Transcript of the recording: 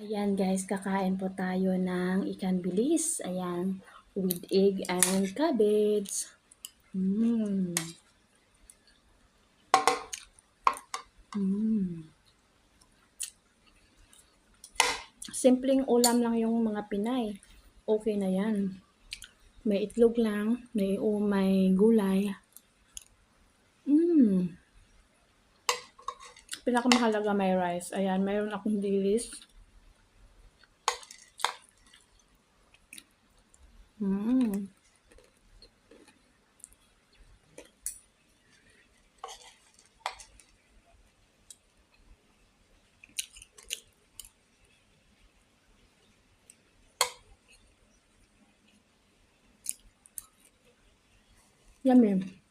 Ayan guys, kakain po tayo ng ikan bilis. Ayan, with egg and cabbage. Mmm. Mmm. Simpleng ulam lang yung mga Pinay. Okay na yan. May itlog lang, may gulay. Mmm. Pinakamahalaga may rice. Ayan, mayroon akong dilis. Mmm. Yummy.